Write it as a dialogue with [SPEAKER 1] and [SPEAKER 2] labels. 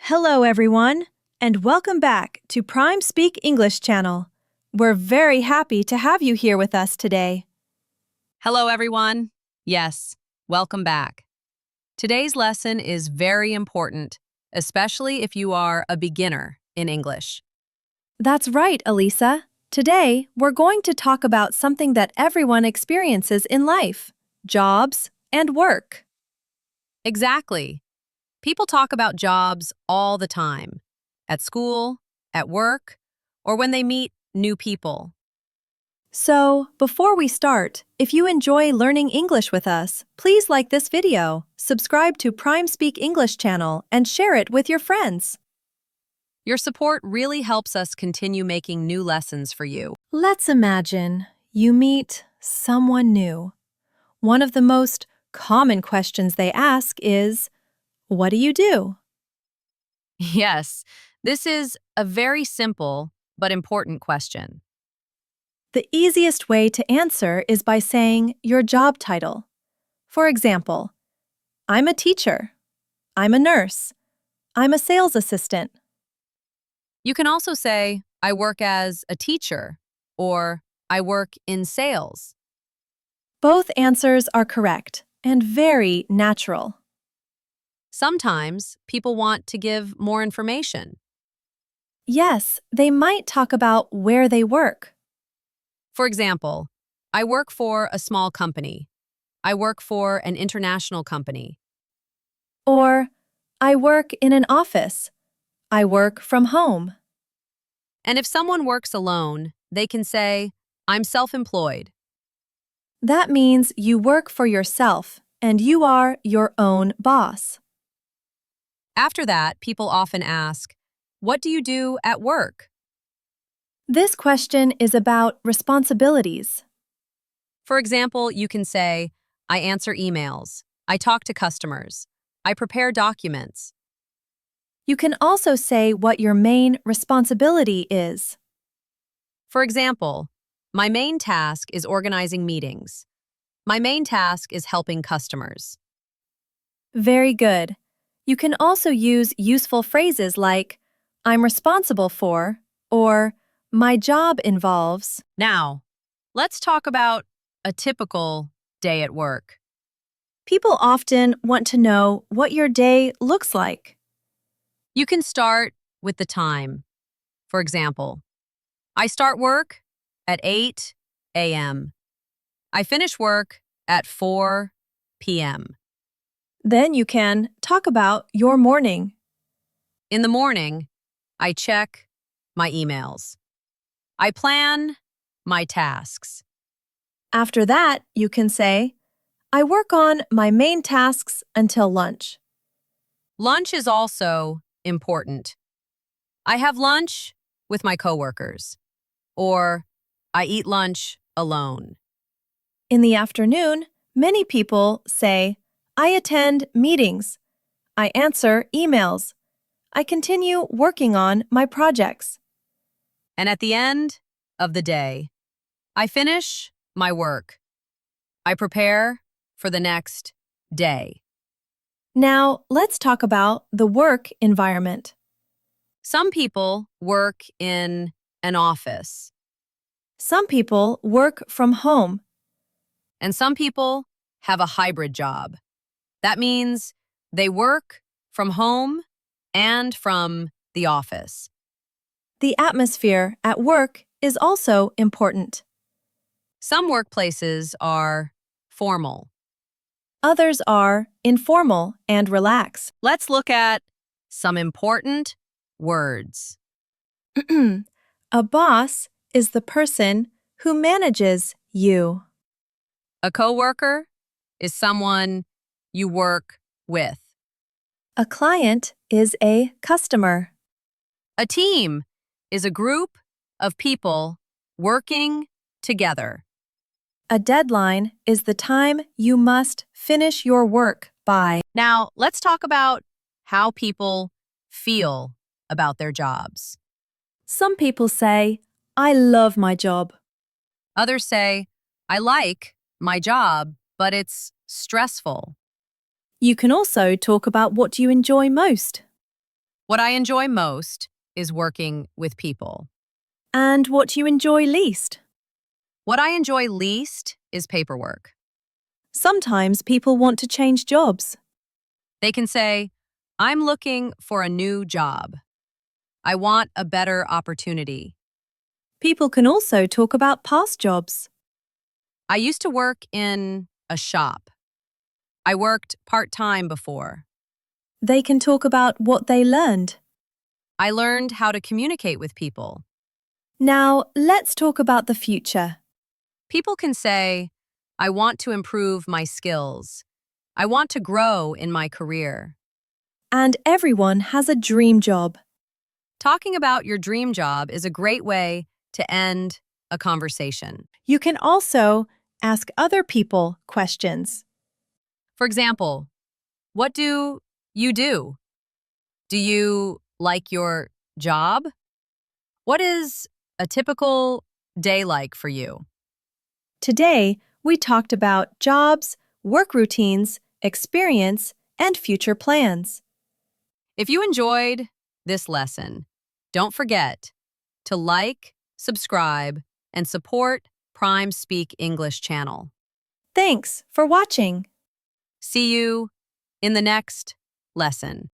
[SPEAKER 1] Hello, everyone, and welcome back to Prime Speak English channel. We're very happy to have you here with us today.
[SPEAKER 2] Hello, everyone. Yes, welcome back. Today's lesson is very important, especially if you are a beginner in English.
[SPEAKER 1] That's right, Alisa. Today, we're going to talk about something that everyone experiences in life: jobs and work.
[SPEAKER 2] Exactly. People talk about jobs all the time, at school, at work, or when they meet new people.
[SPEAKER 1] So, before we start, if you enjoy learning English with us, please like this video, subscribe to Prime Speak English channel, and share it with your friends.
[SPEAKER 2] Your support really helps us continue making new lessons for you.
[SPEAKER 1] Let's imagine you meet someone new. One of the most common questions they ask is, "What do you do?"
[SPEAKER 2] Yes, this is a very simple but important question.
[SPEAKER 1] The easiest way to answer is by saying your job title. For example, I'm a teacher. I'm a nurse. I'm a sales assistant.
[SPEAKER 2] You can also say, I work as a teacher, or I work in sales.
[SPEAKER 1] Both answers are correct and very natural.
[SPEAKER 2] Sometimes people want to give more information.
[SPEAKER 1] Yes, they might talk about where they work.
[SPEAKER 2] For example, I work for a small company. I work for an international company.
[SPEAKER 1] Or, I work in an office. I work from home.
[SPEAKER 2] And if someone works alone, they can say, I'm self-employed.
[SPEAKER 1] That means you work for yourself and you are your own boss.
[SPEAKER 2] After that, people often ask, what do you do at work?
[SPEAKER 1] This question is about responsibilities.
[SPEAKER 2] For example, you can say, I answer emails. I talk to customers. I prepare documents.
[SPEAKER 1] You can also say what your main responsibility is.
[SPEAKER 2] For example, my main task is organizing meetings. My main task is helping customers.
[SPEAKER 1] Very good. You can also use useful phrases like, I'm responsible for, or my job involves.
[SPEAKER 2] Now, let's talk about a typical day at work.
[SPEAKER 1] People often want to know what your day looks like.
[SPEAKER 2] You can start with the time. For example, I start work at 8 a.m. I finish work at 4 p.m.
[SPEAKER 1] Then you can talk about your morning.
[SPEAKER 2] In the morning, I check my emails. I plan my tasks.
[SPEAKER 1] After that, you can say, I work on my main tasks until lunch.
[SPEAKER 2] Lunch is also important. I have lunch with my coworkers, or I eat lunch alone.
[SPEAKER 1] In the afternoon, many people say, I attend meetings. I answer emails. I continue working on my projects.
[SPEAKER 2] And at the end of the day, I finish my work. I prepare for the next day.
[SPEAKER 1] Now, let's talk about the work environment.
[SPEAKER 2] Some people work in an office,
[SPEAKER 1] Some people work from home.
[SPEAKER 2] and some people have a hybrid job. That means they work from home and from the office.
[SPEAKER 1] The atmosphere at work is also important.
[SPEAKER 2] Some workplaces are formal.
[SPEAKER 1] Others are informal and relaxed.
[SPEAKER 2] Let's look at some important words.
[SPEAKER 1] A boss is the person who manages you.
[SPEAKER 2] A coworker is someone you work with.
[SPEAKER 1] A client is a customer.
[SPEAKER 2] A team is a group of people working together.
[SPEAKER 1] A deadline is the time you must finish your work by.
[SPEAKER 2] Now, let's talk about how people feel about their jobs.
[SPEAKER 1] Some people say, I love my job.
[SPEAKER 2] Others say, I like my job, but it's stressful.
[SPEAKER 1] You can also talk about what you enjoy most.
[SPEAKER 2] What I enjoy most is working with people.
[SPEAKER 1] And what you enjoy least?
[SPEAKER 2] What I enjoy least is paperwork.
[SPEAKER 1] Sometimes people want to change jobs.
[SPEAKER 2] They can say, I'm looking for a new job. I want a better opportunity.
[SPEAKER 1] People can also talk about past jobs.
[SPEAKER 2] I used to work in a shop. I worked part-time before.
[SPEAKER 1] They can talk about what they learned.
[SPEAKER 2] I learned how to communicate with people.
[SPEAKER 1] Now, let's talk about the future.
[SPEAKER 2] People can say, I want to improve my skills. I want to grow in my career.
[SPEAKER 1] And everyone has a dream job.
[SPEAKER 2] Talking about your dream job is a great way to end a conversation.
[SPEAKER 1] You can also ask other people questions.
[SPEAKER 2] For example, what do you do? Do you like your job? What is a typical day like for you?
[SPEAKER 1] Today, we talked about jobs, work routines, experience, and future plans.
[SPEAKER 2] If you enjoyed this lesson, don't forget to like, subscribe, and support Prime Speak English channel.
[SPEAKER 1] Thanks for watching.
[SPEAKER 2] See you in the next lesson.